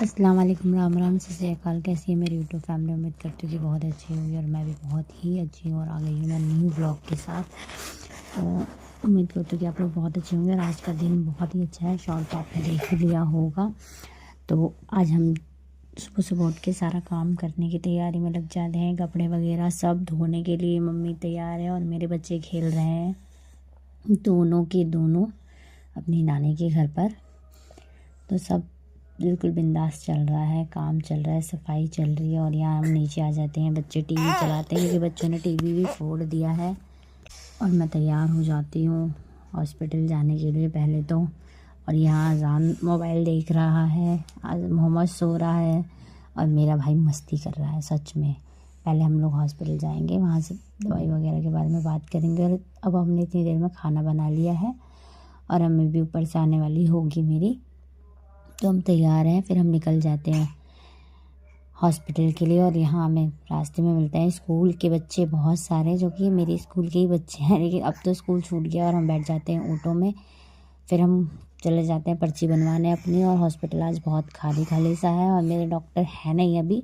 अस्सलाम वालेकुम, राम राम, सत श्री अकाल। कैसी है मेरी यूट्यूब फैमिली? उम्मीद करती हूँ कि बहुत अच्छी होगी और मैं भी बहुत ही अच्छी हूँ और आ गई हूँ मैं न्यू ब्लॉग के साथ। तो उम्मीद करती हूँ कि आप लोग बहुत अच्छे होंगे और आज का दिन बहुत ही अच्छा है। शॉर्ट तो आपने देख ही लिया होगा। तो आज हम सुबह सुबह उठ के सारा काम करने की तैयारी में लग जाते हैं। कपड़े वगैरह सब धोने के लिए मम्मी तैयार है और मेरे बच्चे खेल रहे हैं दोनों के दोनों अपनी नानी के घर पर। तो सब बिल्कुल बिंदास चल रहा है, काम चल रहा है, सफाई चल रही है। और यहाँ हम नीचे आ जाते हैं, बच्चे टीवी चलाते हैं क्योंकि बच्चों ने टीवी भी फोड़ दिया है। और मैं तैयार हो जाती हूँ हॉस्पिटल जाने के लिए पहले तो। और यहाँ अजान मोबाइल देख रहा है, आज मोहम्मद सो रहा है और मेरा भाई मस्ती कर रहा है सच में। पहले हम लोग हॉस्पिटल जाएंगे, वहाँ से दवाई वगैरह के बारे में बात करेंगे। और अब हमने इतनी देर में खाना बना लिया है और हमें भी ऊपर से आने वाली होगी मेरी, तो हम तैयार हैं। फिर हम निकल जाते हैं हॉस्पिटल के लिए। और यहाँ हमें रास्ते में मिलते हैं स्कूल के बच्चे बहुत सारे, जो कि मेरे स्कूल के ही बच्चे हैं, लेकिन अब तो स्कूल छूट गया। और हम बैठ जाते हैं ऑटो में, फिर हम चले जाते हैं पर्ची बनवाने अपनी। और हॉस्पिटल आज बहुत खाली खाली सा है और मेरे डॉक्टर है नहीं अभी,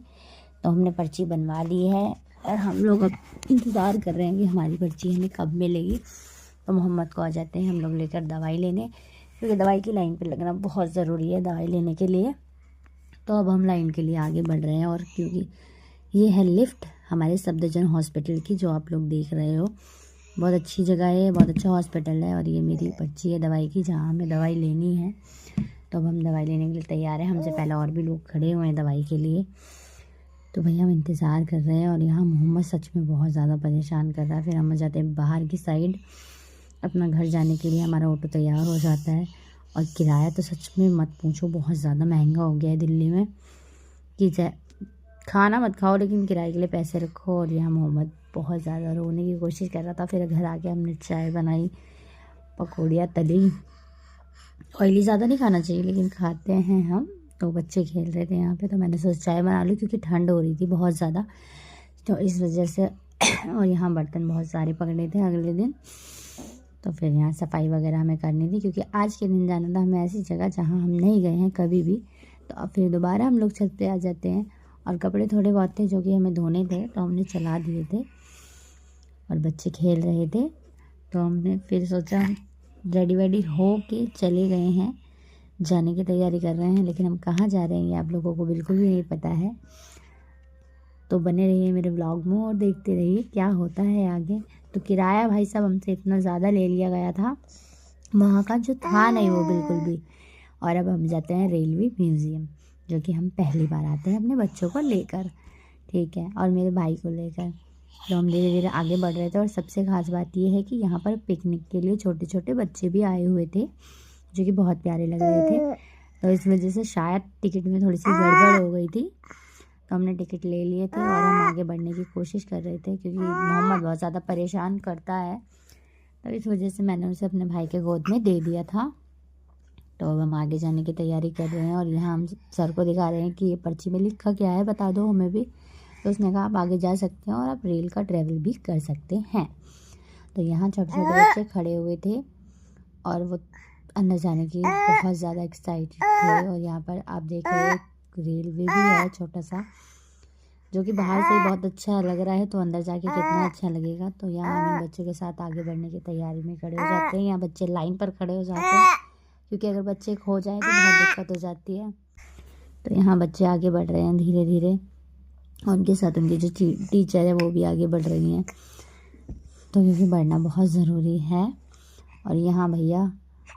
तो हमने पर्ची बनवा ली है और हम लोग अब इंतज़ार कर रहे हैं कि हमारी पर्ची हमें कब मिलेगी। तो मोहम्मद को आ जाते हैं हम लोग लेकर दवाई लेने, क्योंकि दवाई की लाइन पर लगना बहुत ज़रूरी है दवाई लेने के लिए। तो अब हम लाइन के लिए आगे बढ़ रहे हैं। और क्योंकि ये है लिफ्ट हमारे सफदरजंग हॉस्पिटल की, जो आप लोग देख रहे हो, बहुत अच्छी जगह है, बहुत अच्छा हॉस्पिटल है। और ये मेरी पर्ची है दवाई की, जहाँ हमें दवाई लेनी है। तो अब हम दवाई लेने के लिए तैयार हैं। हमसे पहले और भी लोग खड़े हुए हैं दवाई के लिए, तो भैया हम इंतज़ार कर रहे हैं। और यहाँ मोहम्मद सच में बहुत ज़्यादा परेशान कर रहा है। फिर हम जाते हैं बाहर की साइड अपना घर जाने के लिए। हमारा ऑटो तैयार हो जाता है। और किराया तो सच में मत पूछो, बहुत ज़्यादा महंगा हो गया है दिल्ली में कि खाना मत खाओ लेकिन किराए के लिए पैसे रखो। और यहाँ मोहम्मद बहुत ज़्यादा रोने की कोशिश कर रहा था। फिर घर आके हमने चाय बनाई, पकौड़ियाँ तली। ऑयली ज़्यादा नहीं खाना चाहिए लेकिन खाते हैं हम। तो बच्चे खेल रहे थे यहाँ पे, तो मैंने सोचा चाय बना लूँ क्योंकि ठंड हो रही थी बहुत ज़्यादा, तो इस वजह से। और यहाँ बर्तन बहुत सारे पकड़े थे अगले दिन, तो फिर यहाँ सफाई वगैरह हमें करनी थी क्योंकि आज के दिन जाना था हमें ऐसी जगह जहाँ हम नहीं गए हैं कभी भी। तो अब फिर दोबारा हम लोग छत पे आ जाते हैं। और कपड़े थोड़े बहुत थे जो कि हमें धोने थे, तो हमने चला दिए थे और बच्चे खेल रहे थे। तो हमने फिर सोचा रेडी वेडी हो के चले गए हैं, जाने की तैयारी कर रहे हैं। लेकिन हम कहाँ जा रहे हैं ये आप लोगों को बिल्कुल भी नहीं पता है। तो बने रहिए मेरे व्लॉग में और देखते रहिए क्या होता है आगे। तो किराया भाई साहब हमसे इतना ज़्यादा ले लिया गया था, वहाँ का जो था नहीं वो बिल्कुल भी। और अब हम जाते हैं रेलवे म्यूज़ियम, जो कि हम पहली बार आते हैं अपने बच्चों को लेकर, ठीक है, और मेरे भाई को लेकर। तो हम धीरे धीरे आगे बढ़ रहे थे। और सबसे ख़ास बात ये है कि यहाँ पर पिकनिक के लिए छोटे छोटे बच्चे भी आए हुए थे, जो कि बहुत प्यारे लग रहे थे। तो इस वजह से शायद टिकट में थोड़ी सी गड़बड़ हो गई थी, तो हमने टिकट ले लिए थे और हम आगे बढ़ने की कोशिश कर रहे थे क्योंकि मोहम्मद बहुत ज़्यादा परेशान करता है। तो इस वजह से मैंने उसे अपने भाई के गोद में दे दिया था। तो अब हम आगे जाने की तैयारी कर रहे हैं। और यहाँ हम सर को दिखा रहे हैं कि ये पर्ची में लिखा क्या है, बता दो हमें भी। तो उसने कहा आप आगे जा सकते हैं और आप रेल का ट्रैवल भी कर सकते हैं। तो यहाँ छोटे छोटे बच्चे खड़े हुए थे और वो अंदर जाने की बहुत ज़्यादा एक्साइटेड थे। और यहाँ पर आप देखिए रेलवे भी है छोटा सा, जो कि बाहर से ही बहुत अच्छा लग रहा है, तो अंदर जाके कितना अच्छा लगेगा। तो यहाँ हम बच्चों के साथ आगे बढ़ने की तैयारी में खड़े हो जाते हैं। यहाँ बच्चे लाइन पर खड़े हो जाते हैं क्योंकि अगर बच्चे खो जाएं तो बहुत दिक्कत हो जाती है। तो यहाँ बच्चे आगे बढ़ रहे हैं धीरे धीरे, और उनके साथ उनकी जो टीचर है वो भी आगे बढ़ रही हैं, तो क्योंकि बढ़ना बहुत ज़रूरी है। और यहाँ भैया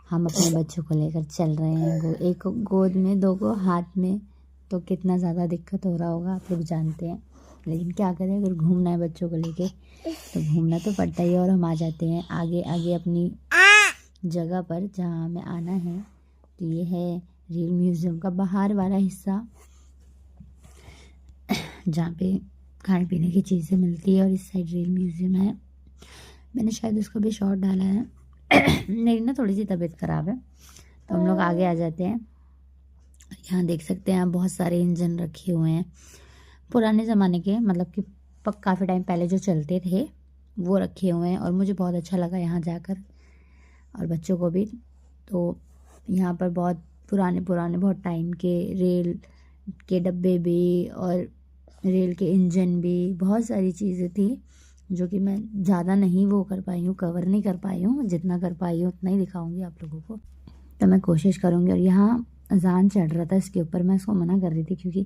हम अपने बच्चों को लेकर चल रहे हैं, एक को गोद में, दो को हाथ में। तो कितना ज़्यादा दिक्कत हो रहा होगा आप लोग जानते हैं, लेकिन क्या करें, अगर घूमना है बच्चों को लेके तो घूमना तो पड़ता ही है। और हम आ जाते हैं आगे आगे अपनी जगह पर जहाँ हमें आना है। तो ये है रेल म्यूज़ियम का बाहर वाला हिस्सा, जहाँ पे खाने पीने की चीज़ें मिलती है। और इस साइड रेल म्यूज़ियम है। मैंने शायद उसको भी शॉर्ट डाला है मेरी ना थोड़ी सी तबीयत ख़राब है, तो हम लोग आगे आ जाते हैं। यहाँ देख सकते हैं आप बहुत सारे इंजन रखे हुए हैं पुराने ज़माने के, मतलब कि काफ़ी टाइम पहले जो चलते थे वो रखे हुए हैं। और मुझे बहुत अच्छा लगा यहाँ जाकर, और बच्चों को भी। तो यहाँ पर बहुत पुराने बहुत टाइम के रेल के डब्बे भी और रेल के इंजन भी, बहुत सारी चीज़ें थी जो कि मैं ज़्यादा नहीं वो कर पाई हूँ, कवर नहीं कर पाई हूँ। जितना कर पाई हूँ उतना ही दिखाऊंगी आप लोगों को, तो मैं कोशिश करूँगी। और यहाँ अजान चढ़ रहा था इसके ऊपर, मैं इसको मना कर रही थी क्योंकि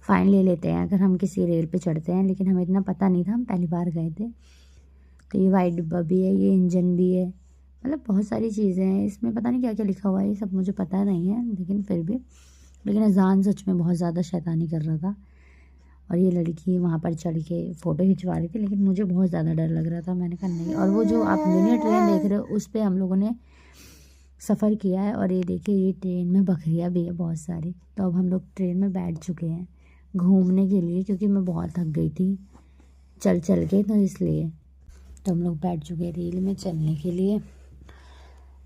फ़ाइन ले लेते हैं अगर हम किसी रेल पे चढ़ते हैं, लेकिन हमें इतना पता नहीं था, हम पहली बार गए थे। तो ये वाइट डिब्बा भी है, ये इंजन भी है, मतलब बहुत सारी चीज़ें हैं इसमें। पता नहीं क्या क्या लिखा हुआ है, ये सब मुझे पता नहीं है, लेकिन फिर भी। लेकिन अजान सच में बहुत ज़्यादा शैतानी कर रहा था। और ये लड़की वहाँ पर चढ़ के फ़ोटो खिंचवा रही थी, लेकिन मुझे बहुत ज़्यादा डर लग रहा था। मैंने कहा नहीं। और वो जो आप मिनी ट्रेन देख रहे हो उस पर हम लोगों ने सफ़र किया है। और ये देखिए, ये ट्रेन में बकरियाँ भी है बहुत सारी। तो अब हम लोग ट्रेन में बैठ चुके हैं घूमने के लिए, क्योंकि मैं बहुत थक गई थी चल चल के, तो इसलिए। तो हम लोग बैठ चुके हैं रेल में चलने के लिए।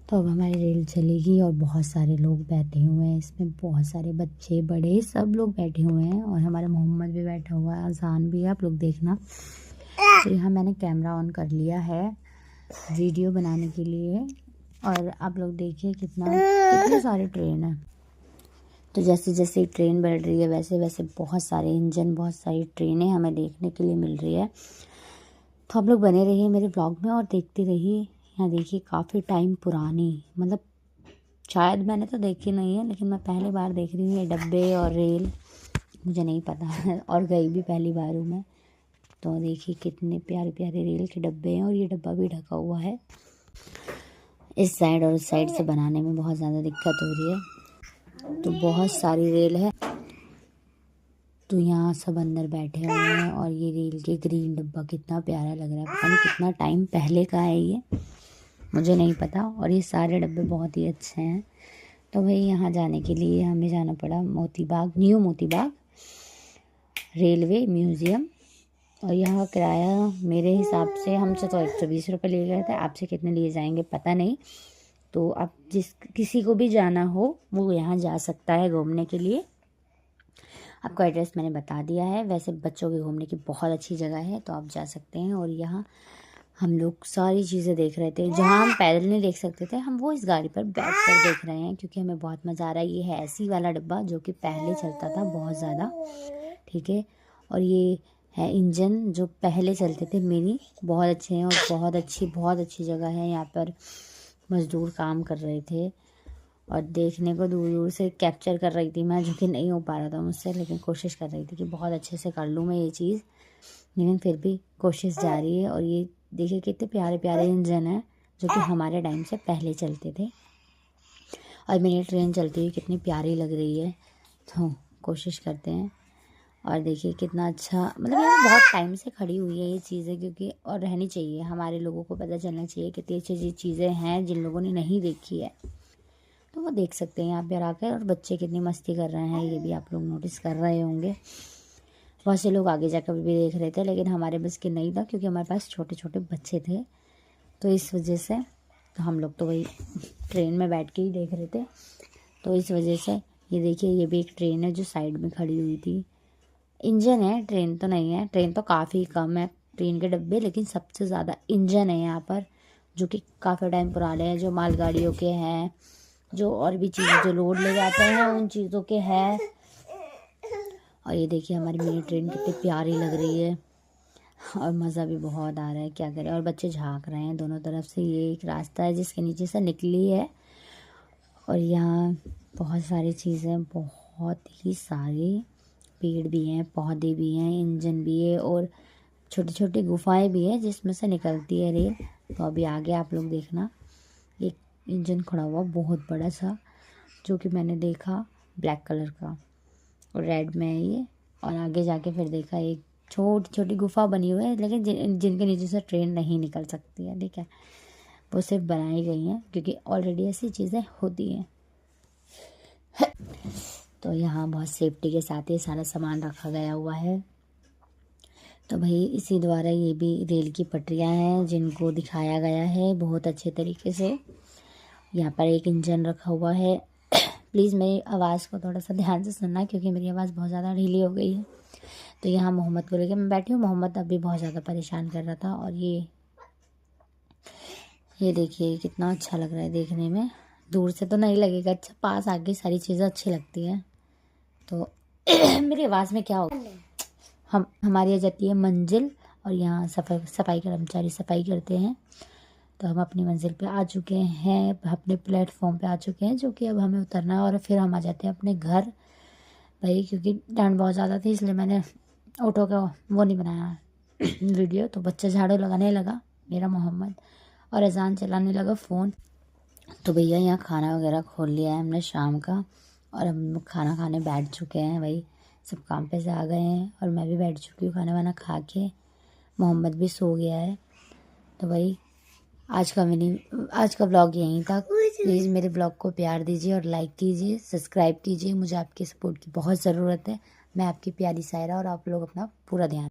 तो अब हमारी रेल चलेगी और बहुत सारे लोग बैठे हुए हैं इसमें, बहुत सारे बच्चे बड़े सब लोग बैठे हुए हैं। और हमारा मोहम्मद भी बैठा हुआ है, अजान भी है, आप लोग देखना। तो यहाँ मैंने कैमरा ऑन कर लिया है वीडियो बनाने के लिए। और आप लोग देखिए कितने सारे ट्रेन हैं। तो जैसे जैसे ट्रेन बढ़ रही है वैसे वैसे बहुत सारे इंजन, बहुत सारी ट्रेनें हमें देखने के लिए मिल रही है। तो आप लोग बने रहिए मेरे ब्लॉग में और देखते रहिए। यहाँ देखिए काफ़ी टाइम पुरानी, मतलब शायद मैंने तो देखी नहीं है, लेकिन मैं पहली बार देख रही हूँ ये डब्बे और रेल, मुझे नहीं पता है। और गई भी पहली बार हूँ मैं। तो देखिए कितने प्यारे प्यारे रेल के डब्बे हैं, और ये डब्बा भी ढका हुआ है। इस साइड और उस साइड से बनाने में बहुत ज़्यादा दिक्कत हो रही है। तो बहुत सारी रेल है। तो यहाँ सब अंदर बैठे हुए हैं। और ये रेल के ग्रीन डब्बा कितना प्यारा लग रहा है, पता नहीं कितना टाइम पहले का है ये, मुझे नहीं पता। और ये सारे डब्बे बहुत ही अच्छे हैं। तो भाई यहाँ जाने के लिए हमें जाना पड़ा Moti Bagh, new Moti Bagh railway museum. और यहाँ किराया मेरे हिसाब से हमसे तो 120 रुपये लिए गए थे, आपसे कितने लिए जाएंगे पता नहीं। तो आप किसी को भी जाना हो वो यहाँ जा सकता है घूमने के लिए। आपको एड्रेस मैंने बता दिया है। वैसे बच्चों के घूमने की बहुत अच्छी जगह है, तो आप जा सकते हैं। और यहाँ हम लोग सारी चीज़ें देख रहे थे, जहाँ हम पैदल नहीं देख सकते थे, हम वो इस गाड़ी पर बैठ कर देख रहे हैं, क्योंकि हमें बहुत मज़ा आ रहा है। ये है एसी वाला डब्बा जो कि पहले चलता था बहुत ज़्यादा, ठीक है। और ये है इंजन जो पहले चलते थे मिनी, बहुत अच्छे हैं। और बहुत अच्छी जगह है। यहाँ पर मज़दूर काम कर रहे थे और देखने को दूर दूर से कैप्चर कर रही थी मैं, जो कि नहीं हो पा रहा था मुझसे, लेकिन कोशिश कर रही थी कि बहुत अच्छे से कर लूँ मैं ये चीज़, लेकिन फिर भी कोशिश जारी है। और ये देखिए कितने प्यारे प्यारे इंजन हैं जो कि हमारे टाइम से पहले चलते थे। और मेरी ट्रेन चलती हुई कितनी प्यारी लग रही है, तो कोशिश करते हैं। और देखिए कितना अच्छा, मतलब ये बहुत टाइम से खड़ी हुई है ये चीज़ें, क्योंकि और रहनी चाहिए, हमारे लोगों को पता चलना चाहिए कितनी अच्छी चीज़ें हैं जिन लोगों ने नहीं देखी है, तो वो देख सकते हैं यहाँ पर आकर। और बच्चे कितनी मस्ती कर रहे हैं ये भी आप लोग नोटिस कर रहे होंगे। बहुत से लोग आगे जाकर भी देख रहे थे, लेकिन हमारे बस की नहीं था, क्योंकि हमारे पास छोटे छोटे बच्चे थे, तो इस वजह से तो हम लोग तो वही ट्रेन में बैठ के ही देख रहे थे। तो इस वजह से ये देखिए, ये भी एक ट्रेन है जो साइड में खड़ी हुई थी। इंजन है, ट्रेन तो नहीं है। ट्रेन तो काफ़ी कम है ट्रेन के डब्बे, लेकिन सबसे ज़्यादा इंजन है यहाँ पर, जो कि काफ़ी टाइम पुराने हैं, जो मालगाड़ियों के हैं, जो और भी चीज़ें जो लोड ले जाते हैं उन चीज़ों के हैं। और ये देखिए हमारी मिनी ट्रेन कितनी प्यारी लग रही है, और मज़ा भी बहुत आ रहा है, क्या करें। और बच्चे झांक रहे हैं दोनों तरफ से। ये एक रास्ता है जिसके नीचे से निकली है। और यहाँ बहुत सारी चीज़ें, बहुत ही सारे पेड़ भी हैं, पौधे भी हैं, इंजन भी है, और छोटी छोटी गुफाएं भी हैं जिसमें से निकलती है रेल। तो अभी आगे आप लोग देखना, एक इंजन खड़ा हुआ बहुत बड़ा सा, जो कि मैंने देखा ब्लैक कलर का और रेड में है ये। और आगे जाके फिर देखा एक छोटी छोटी गुफा बनी हुई है, लेकिन जिनके नीचे से ट्रेन नहीं निकल सकती है, ठीक है, वो सिर्फ बनाई गई हैं क्योंकि ऑलरेडी ऐसी चीज़ें होती हैं। तो यहाँ बहुत सेफ्टी के साथ ये सारा सामान रखा गया हुआ है। तो भाई इसी द्वारा ये भी रेल की पटरियाँ हैं जिनको दिखाया गया है बहुत अच्छे तरीके से। यहाँ पर एक इंजन रखा हुआ है। प्लीज़ मेरी आवाज़ को थोड़ा सा ध्यान से सुनना, क्योंकि मेरी आवाज़ बहुत ज़्यादा ढीली हो गई है। तो यहाँ मोहम्मद को लेकर मैं बैठी हूँ। मोहम्मद अभी बहुत ज़्यादा परेशान कर रहा था। और ये देखिए कितना अच्छा लग रहा है देखने में। दूर से तो नहीं लगेगा अच्छा, पास आके सारी चीज़ें अच्छी लगती हैं। तो मेरी आवाज़ में क्या हो, हम हमारी यहाँ जाती है मंजिल और यहाँ सफाई कर्मचारी सफाई करते हैं। तो हम अपनी मंजिल पे आ चुके हैं, अपने प्लेटफॉर्म पे आ चुके हैं, जो कि अब हमें उतरना है और फिर हम आ जाते हैं अपने घर भाई। क्योंकि ठंड बहुत ज़्यादा थी इसलिए मैंने ऑटो का वो नहीं बनाया वीडियो। तो बच्चा झाड़ू लगाने लगा मेरा मोहम्मद और अजान चलाने लगा फ़ोन। तो भैया यहाँ खाना वगैरह खोल लिया है हमने शाम का और हम खाना खाने बैठ चुके हैं भाई। सब काम पे से आ गए हैं और मैं भी बैठ चुकी हूँ खाना वाना खा के। मोहम्मद भी सो गया है। तो भाई आज का व्लॉग यहीं था। प्लीज़ मेरे व्लॉग को प्यार दीजिए और लाइक कीजिए, सब्सक्राइब कीजिए। मुझे आपके सपोर्ट की बहुत ज़रूरत है। मैं आपकी प्यारी सायरा और आप लोग अपना पूरा ध्यान